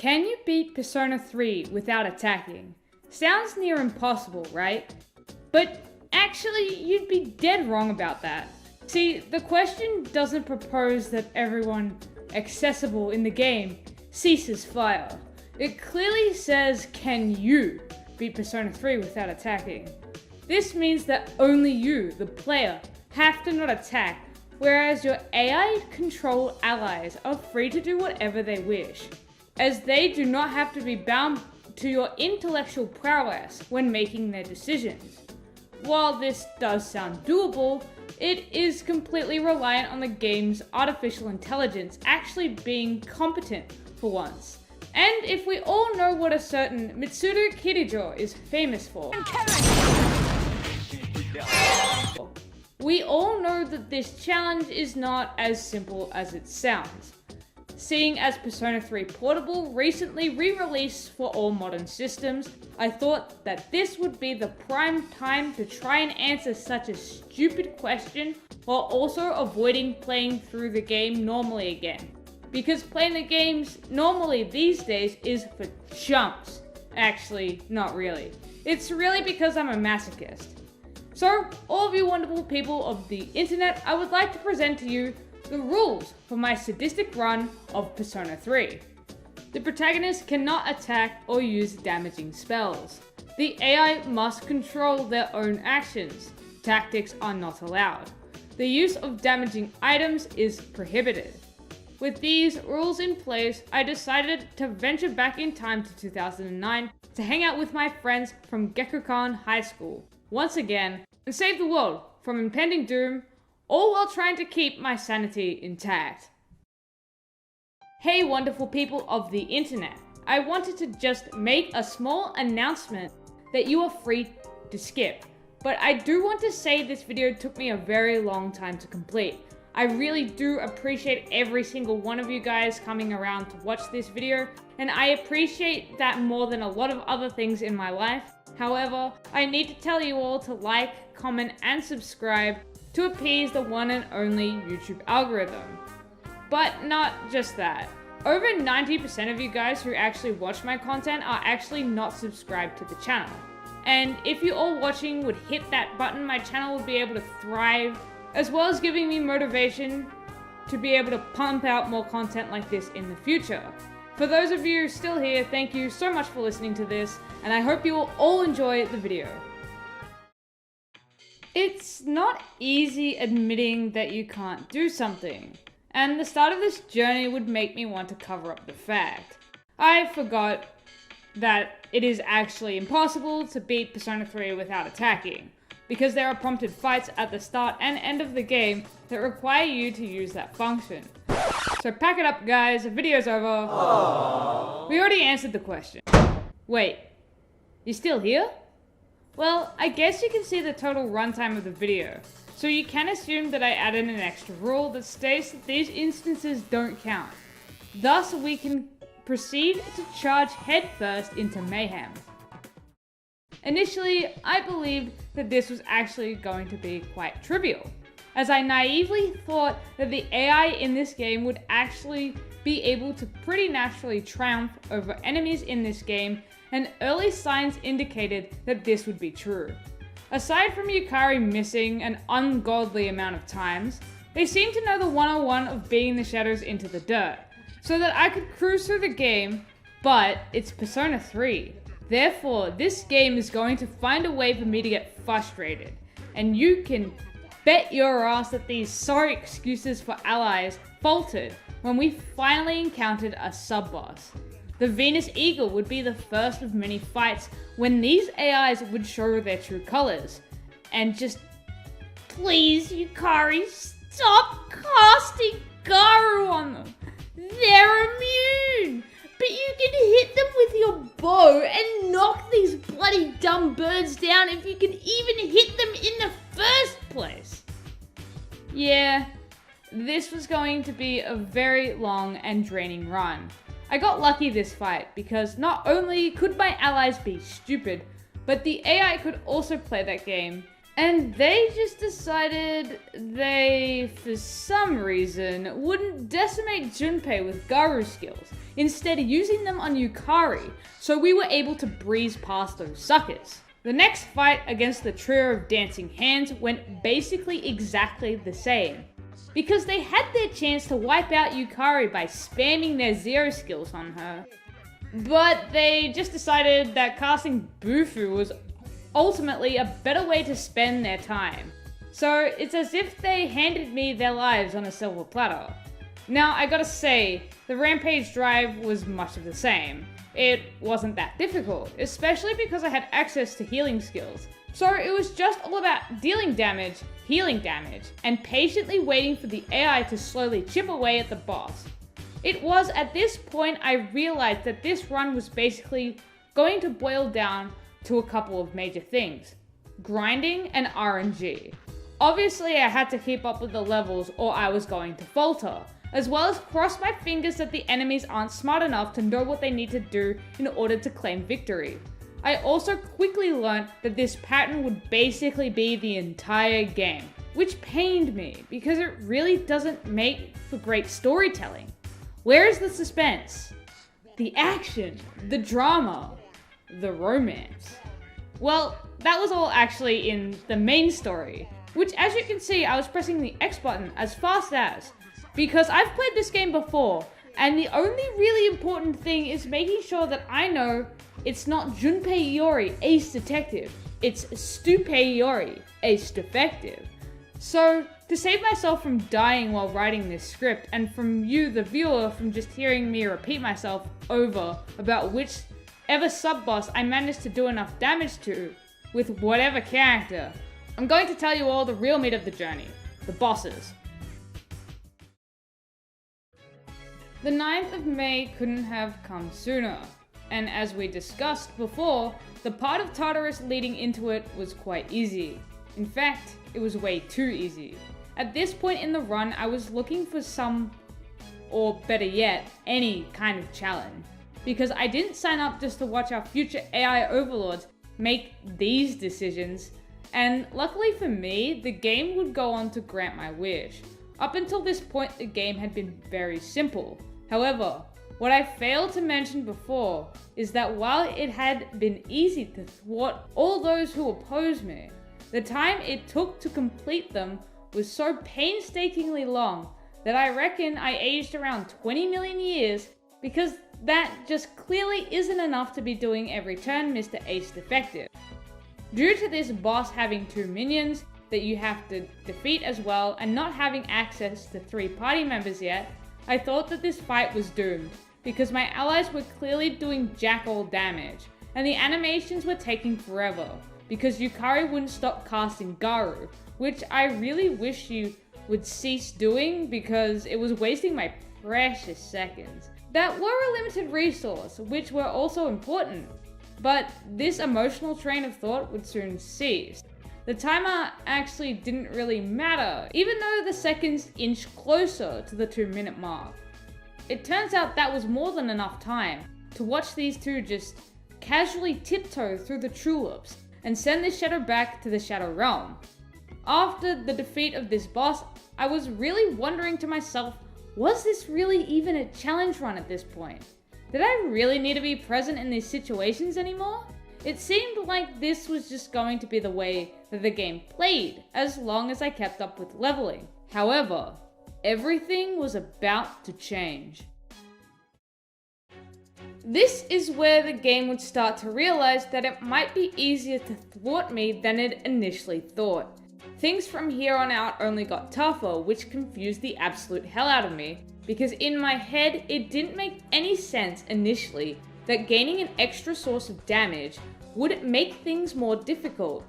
Can you beat Persona 3 without attacking? Sounds near impossible, right? But actually, you'd be dead wrong about that. See, the question doesn't propose that everyone accessible in the game ceases fire. It clearly says, can you beat Persona 3 without attacking? This means that only you, the player, have to not attack, whereas your AI-controlled allies are free to do whatever they wish, as they do not have to be bound to your intellectual prowess when making their decisions. While this does sound doable, it is completely reliant on the game's artificial intelligence actually being competent for once. And if we all know what a certain Mitsudo Kirijo is famous for, we all know that this challenge is not as simple as it sounds. Seeing as Persona 3 Portable recently re-released for all modern systems, I thought that this would be the prime time to try and answer such a stupid question while also avoiding playing through the game normally again. Because playing the games normally these days is for chumps. Actually, not really. It's really because I'm a masochist. So, all of you wonderful people of the internet, I would like to present to you the rules for my sadistic run of Persona 3. The protagonist cannot attack or use damaging spells. The AI must control their own actions. Tactics are not allowed. The use of damaging items is prohibited. With these rules in place, I decided to venture back in time to 2009 to hang out with my friends from Gekukan High School once again and save the world from impending doom, all while trying to keep my sanity intact. Hey wonderful people of the internet, I wanted to just make a small announcement that you are free to skip, but I do want to say this video took me a very long time to complete. I really do appreciate every single one of you guys coming around to watch this video, and I appreciate that more than a lot of other things in my life. However, I need to tell you all to like, comment, and subscribe to appease the one and only YouTube algorithm. But not just that. Over 90% of you guys who actually watch my content are actually not subscribed to the channel. And if you all watching would hit that button, my channel would be able to thrive, as well as giving me motivation to be able to pump out more content like this in the future. For those of you still here, thank you so much for listening to this, and I hope you will all enjoy the video. It's not easy admitting that you can't do something, and the start of this journey would make me want to cover up the fact. I forgot that it is actually impossible to beat Persona 3 without attacking, because there are prompted fights at the start and end of the game that require you to use that function. So pack it up guys, the video's over. Aww. We already answered the question. Wait, you still here? Well, I guess you can see the total runtime of the video, so you can assume that I added an extra rule that states that these instances don't count. Thus, we can proceed to charge headfirst into mayhem. Initially, I believed that this was actually going to be quite trivial, as I naively thought that the AI in this game would actually be able to pretty naturally triumph over enemies in this game, and early signs indicated that this would be true. Aside from Yukari missing an ungodly amount of times, they seemed to know the 101 of beating the shadows into the dirt, so that I could cruise through the game, but it's Persona 3. Therefore, this game is going to find a way for me to get frustrated, and you can bet your ass that these sorry excuses for allies faltered when we finally encountered a sub-boss. The Venus Eagle would be the first of many fights when these AIs would show their true colors. And just, please Yukari, stop casting Garu on them. They're immune, but you can hit them with your bow and knock these bloody dumb birds down if you can even hit them in the first place. Yeah, this was going to be a very long and draining run. I got lucky this fight because not only could my allies be stupid, but the AI could also play that game And they just decided they, for some reason, wouldn't decimate Junpei with Garu skills, instead using them on Yukari, so we were able to breeze past those suckers. The next fight against the trio of dancing hands went basically exactly the same, because they had their chance to wipe out Yukari by spamming their zero skills on her. But they just decided that casting Bufu was ultimately a better way to spend their time. So it's as if they handed me their lives on a silver platter. Now I gotta say, the Rampage drive was much of the same. It wasn't that difficult, especially because I had access to healing skills. So it was just all about dealing damage, healing damage, and patiently waiting for the AI to slowly chip away at the boss. It was at this point I realized that this run was basically going to boil down to a couple of major things: grinding and RNG. Obviously I had to keep up with the levels or I was going to falter, as well as cross my fingers that the enemies aren't smart enough to know what they need to do in order to claim victory. I also quickly learned that this pattern would basically be the entire game, which pained me because it really doesn't make for great storytelling. Where is the suspense? The action, the drama, the romance? Well, that was all actually in the main story, which as you can see I was pressing the X button as fast as, because I've played this game before, and the only really important thing is making sure that I know it's not Junpei Iori, ace detective, it's Stupei Iori, ace defective. So, to save myself from dying while writing this script, and from you, the viewer, from just hearing me repeat myself over about whichever sub-boss I managed to do enough damage to, with whatever character, I'm going to tell you all the real meat of the journey, the bosses. The 9th of May couldn't have come sooner, and as we discussed before, the part of Tartarus leading into it was quite easy. In fact, it was way too easy. At this point in the run, I was looking for some, or better yet, any kind of challenge, because I didn't sign up just to watch our future AI overlords make these decisions, and luckily for me, the game would go on to grant my wish. Up until this point, the game had been very simple. However, what I failed to mention before is that while it had been easy to thwart all those who opposed me, the time it took to complete them was so painstakingly long that I reckon I aged around 20 million years, because that just clearly isn't enough to be doing every turn Mr. Ace Defective. Due to this boss having 2 minions that you have to defeat as well, and not having access to 3 party members yet, I thought that this fight was doomed, because my allies were clearly doing jack all damage, and the animations were taking forever, because Yukari wouldn't stop casting Garu, which I really wish you would cease doing because it was wasting my precious seconds that were a limited resource, which were also important. But this emotional train of thought would soon cease. The timer actually didn't really matter, even though the seconds inched closer to the 2-minute mark. It turns out that was more than enough time to watch these two just casually tiptoe through the tulips and send the shadow back to the Shadow Realm. After the defeat of this boss, I was really wondering to myself, was this really even a challenge run at this point? Did I really need to be present in these situations anymore? It seemed like this was just going to be the way that the game played, as long as I kept up with leveling. However, everything was about to change. This is where the game would start to realize that it might be easier to thwart me than it initially thought. Things from here on out only got tougher, which confused the absolute hell out of me, because in my head it didn't make any sense initially that gaining an extra source of damage would make things more difficult.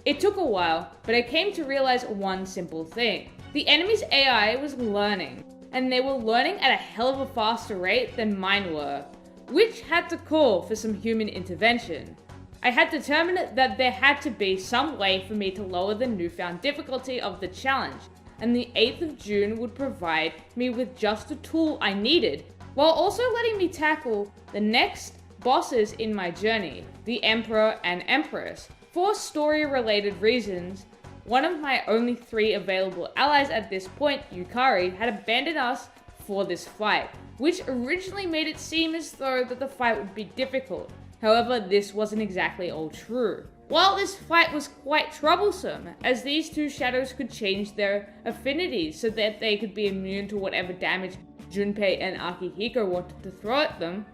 It took a while, but I came to realize one simple thing. The enemy's AI was learning, and they were learning at a hell of a faster rate than mine were, which had to call for some human intervention. I had determined that there had to be some way for me to lower the newfound difficulty of the challenge, and the 8th of June would provide me with just the tool I needed, while also letting me tackle the next bosses in my journey, the Emperor and Empress. For story-related reasons, one of my only 3 available allies at this point, Yukari, had abandoned us for this fight, which originally made it seem as though that the fight would be difficult. However, this wasn't exactly all true. While this fight was quite troublesome, as these 2 shadows could change their affinities so that they could be immune to whatever damage Junpei and Akihiko wanted to throw at them,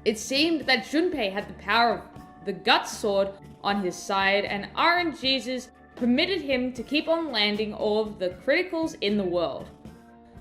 it seemed that Junpei had the power of the Guts Sword on his side, and RNG's permitted him to keep on landing all of the criticals in the world.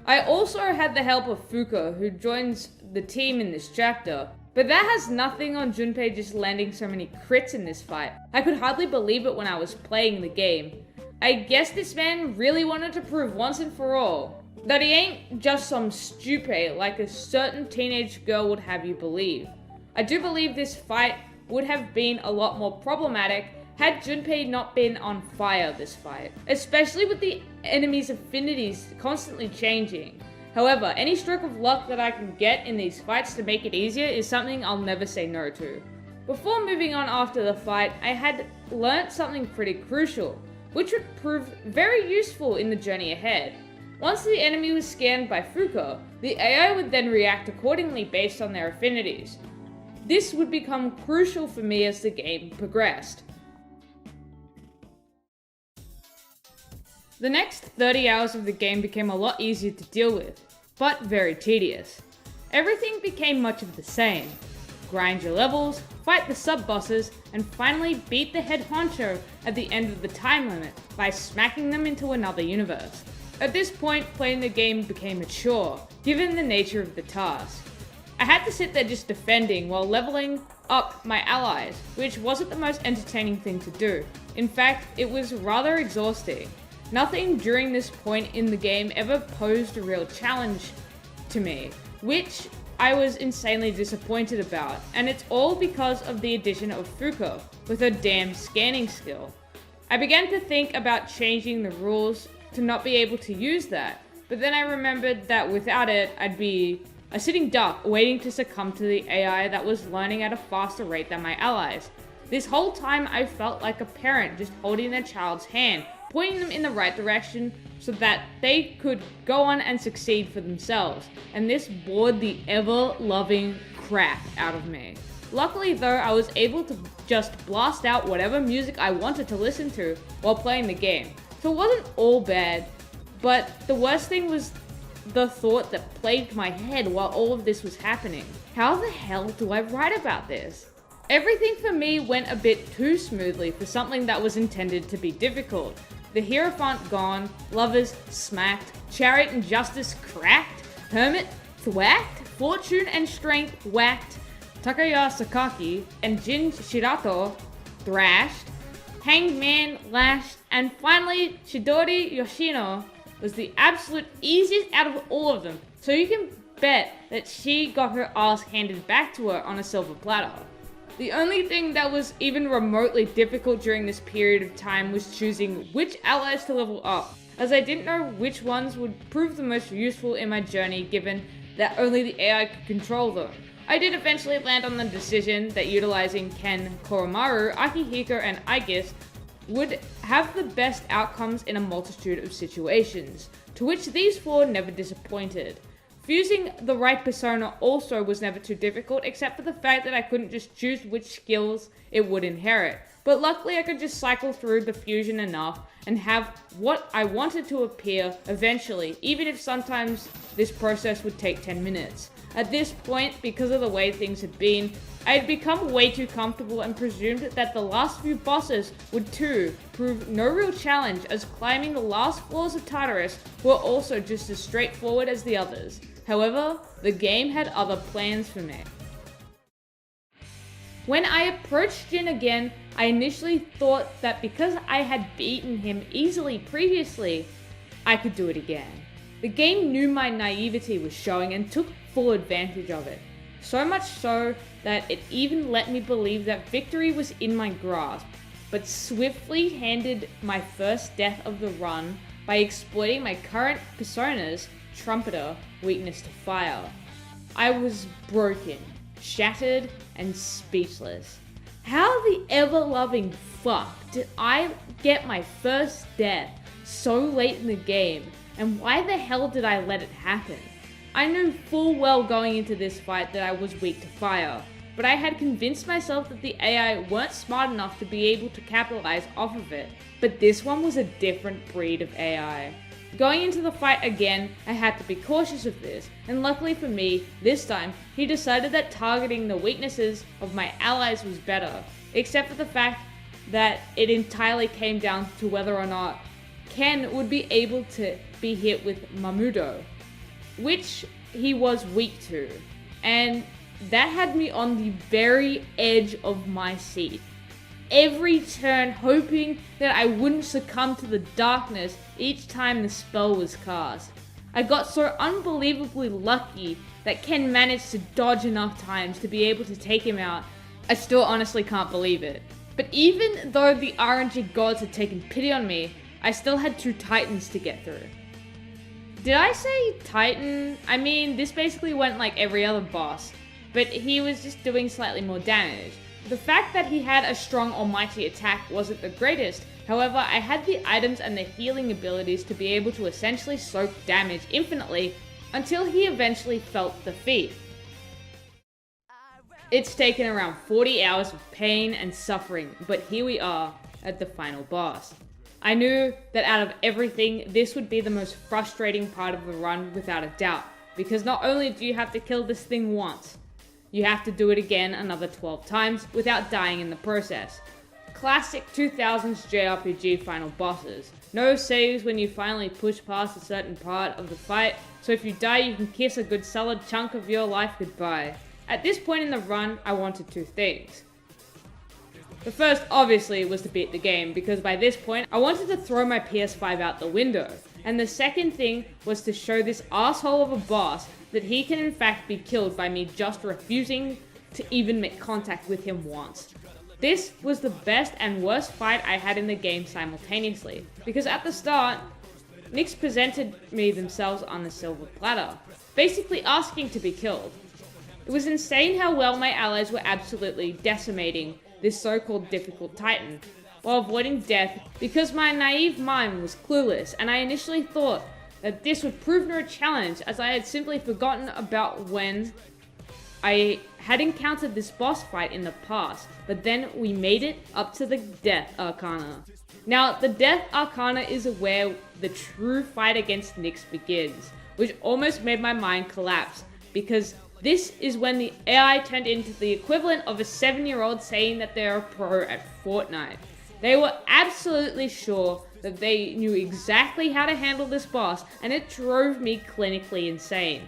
I also had the help of Fuka, who joins the team in this chapter, but that has nothing on Junpei just landing so many crits in this fight. I could hardly believe it when I was playing the game. I guess this man really wanted to prove once and for all that he ain't just some stupid like a certain teenage girl would have you believe. I do believe this fight would have been a lot more problematic had Junpei not been on fire this fight, especially with the enemy's affinities constantly changing. However, any stroke of luck that I can get in these fights to make it easier is something I'll never say no to. Before moving on after the fight, I had learnt something pretty crucial, which would prove very useful in the journey ahead. Once the enemy was scanned by Fuka, the AI would then react accordingly based on their affinities. This would become crucial for me as the game progressed. The next 30 hours of the game became a lot easier to deal with, but very tedious. Everything became much of the same. Grind your levels, fight the sub-bosses, and finally beat the head honcho at the end of the time limit by smacking them into another universe. At this point, playing the game became a chore, given the nature of the task. I had to sit there just defending while leveling up my allies, which wasn't the most entertaining thing to do. In fact, it was rather exhausting. Nothing during this point in the game ever posed a real challenge to me, which I was insanely disappointed about, and it's all because of the addition of Fuka with her damn scanning skill. I began to think about changing the rules to not be able to use that, but then I remembered that without it, I'd be a sitting duck waiting to succumb to the AI that was learning at a faster rate than my allies. This whole time I felt like a parent just holding their child's hand, pointing them in the right direction so that they could go on and succeed for themselves, and this bored the ever-loving crap out of me. Luckily though, I was able to just blast out whatever music I wanted to listen to while playing the game, so it wasn't all bad, but the worst thing was the thought that plagued my head while all of this was happening. How the hell do I write about this? Everything for me went a bit too smoothly for something that was intended to be difficult. The Hierophant gone, lovers smacked, Chariot and Justice cracked, Hermit thwacked, Fortune and Strength whacked, Takaya Sakaki and Jin Shirato thrashed, Hanged Man lashed, and finally Chidori Yoshino was the absolute easiest out of all of them, so you can bet that she got her ass handed back to her on a silver platter. The only thing that was even remotely difficult during this period of time was choosing which allies to level up, as I didn't know which ones would prove the most useful in my journey given that only the AI could control them. I did eventually land on the decision that utilizing Ken, Koromaru, Akihiko, and Aegis would have the best outcomes in a multitude of situations, to which these 4 never disappointed. Fusing the right persona also was never too difficult, except for the fact that I couldn't just choose which skills it would inherit. But luckily I could just cycle through the fusion enough and have what I wanted to appear eventually, even if sometimes this process would take 10 minutes. At this point, because of the way things had been, I had become way too comfortable and presumed that the last few bosses would too prove no real challenge, as climbing the last floors of Tartarus were also just as straightforward as the others. However, the game had other plans for me. When I approached Jin again, I initially thought that because I had beaten him easily previously, I could do it again. The game knew my naivety was showing and took full advantage of it. So much so that it even let me believe that victory was in my grasp, but swiftly handed my first death of the run by exploiting my current persona's trumpeter weakness to fire. I was broken, shattered, and speechless. How the ever-loving fuck did I get my first death so late in the game, and why the hell did I let it happen? I knew full well going into this fight that I was weak to fire, but I had convinced myself that the AI weren't smart enough to be able to capitalize off of it. But this one was a different breed of AI. Going into the fight again, I had to be cautious of this, and luckily for me, this time, he decided that targeting the weaknesses of my allies was better, except for the fact that it entirely came down to whether or not Ken would be able to be hit with Mamudo, which he was weak to, and that had me on the very edge of my seat. Every turn hoping that I wouldn't succumb to the darkness each time the spell was cast. I got so unbelievably lucky that Ken managed to dodge enough times to be able to take him out. I still honestly can't believe it. But even though the RNG gods had taken pity on me, I still had 2 titans to get through. Did I say titan? I mean, this basically went like every other boss, but he was just doing slightly more damage. The fact that he had a strong almighty attack wasn't the greatest, however I had the items and the healing abilities to be able to essentially soak damage infinitely until he eventually felt defeat. It's taken around 40 hours of pain and suffering, but here we are at the final boss. I knew that out of everything, this would be the most frustrating part of the run without a doubt, because not only do you have to kill this thing once, you have to do it again another 12 times without dying in the process. Classic 2000s JRPG final bosses. No saves when you finally push past a certain part of the fight, so if you die you can kiss a good solid chunk of your life goodbye. At this point in the run, I wanted 2 things. The first, obviously, was to beat the game, because by this point, I wanted to throw my PS5 out the window. And the second thing was to show this asshole of a boss that he can in fact be killed by me just refusing to even make contact with him once. This was the best and worst fight I had in the game simultaneously, because at the start, Nyx presented me themselves on the silver platter, basically asking to be killed. It was insane how well my allies were absolutely decimating this so-called difficult titan, while avoiding death because my naive mind was clueless, and I initially thought that this would prove no challenge as I had simply forgotten about when I had encountered this boss fight in the past, but then we made it up to the Death Arcana. Now, the Death Arcana is where the true fight against Nyx begins, which almost made my mind collapse, because this is when the AI turned into the equivalent of a 7-year-old saying that they're a pro at Fortnite. They were absolutely sure that they knew exactly how to handle this boss, and it drove me clinically insane.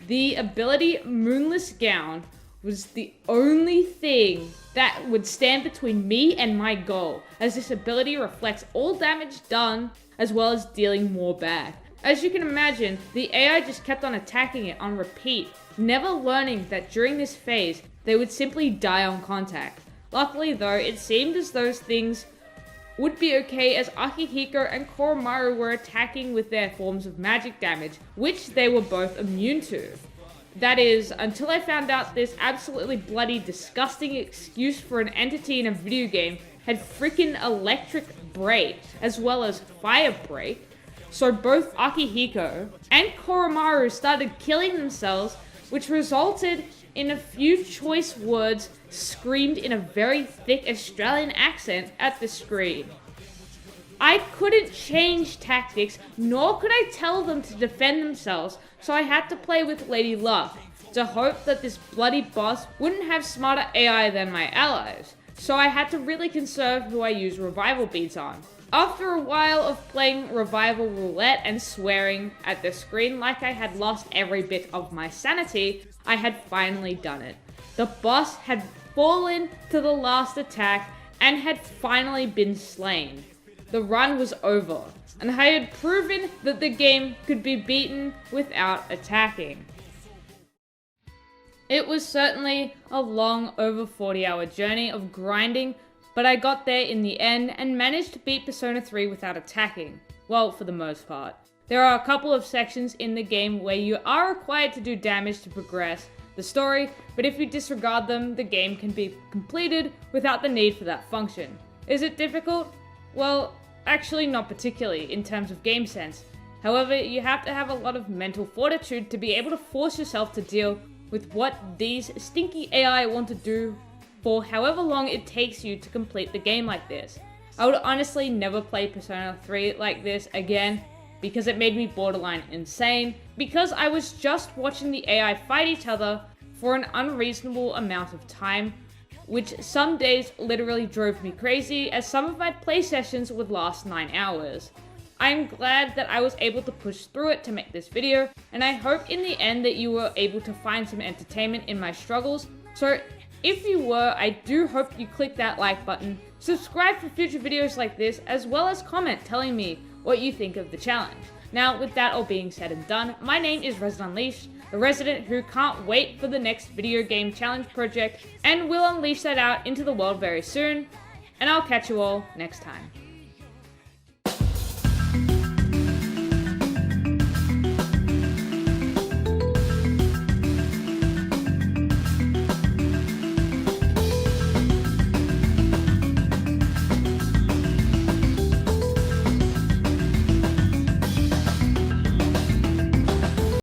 The ability Moonless Gown was the only thing that would stand between me and my goal, as this ability reflects all damage done, as well as dealing more back. As you can imagine, the AI just kept on attacking it on repeat, never learning that during this phase, they would simply die on contact. Luckily though, it seemed as those things would be okay as Akihiko and Koromaru were attacking with their forms of magic damage, which they were both immune to. That is, until I found out this absolutely bloody disgusting excuse for an entity in a video game had freaking electric break, as well as fire break. So both Akihiko and Koromaru started killing themselves, which resulted in a few choice words screamed in a very thick Australian accent at the screen. I couldn't change tactics, nor could I tell them to defend themselves, so I had to play with Lady Luck, to hope that this bloody boss wouldn't have smarter AI than my allies, so I had to really conserve who I use revival beads on. After a while of playing revival roulette and swearing at the screen like I had lost every bit of my sanity, I had finally done it. The boss had fallen to the last attack and had finally been slain. The run was over, and I had proven that the game could be beaten without attacking. It was certainly a long, over 40-hour journey of grinding, but I got there in the end and managed to beat Persona 3 without attacking. Well, for the most part. There are a couple of sections in the game where you are required to do damage to progress the story, but if you disregard them, the game can be completed without the need for that function. Is it difficult? Well, actually not particularly in terms of game sense. However, you have to have a lot of mental fortitude to be able to force yourself to deal with what these stinky AI want to do for however long it takes you to complete the game like this. I would honestly never play Persona 3 like this again because it made me borderline insane, because I was just watching the AI fight each other for an unreasonable amount of time, which some days literally drove me crazy, as some of my play sessions would last 9 hours. I am glad that I was able to push through it to make this video, and I hope in the end that you were able to find some entertainment in my struggles. So if you were, I do hope you click that like button, subscribe for future videos like this, as well as comment telling me what you think of the challenge. Now, with that all being said and done, my name is Resident Unleashed, the resident who can't wait for the next video game challenge project, and will unleash that out into the world very soon, and I'll catch you all next time.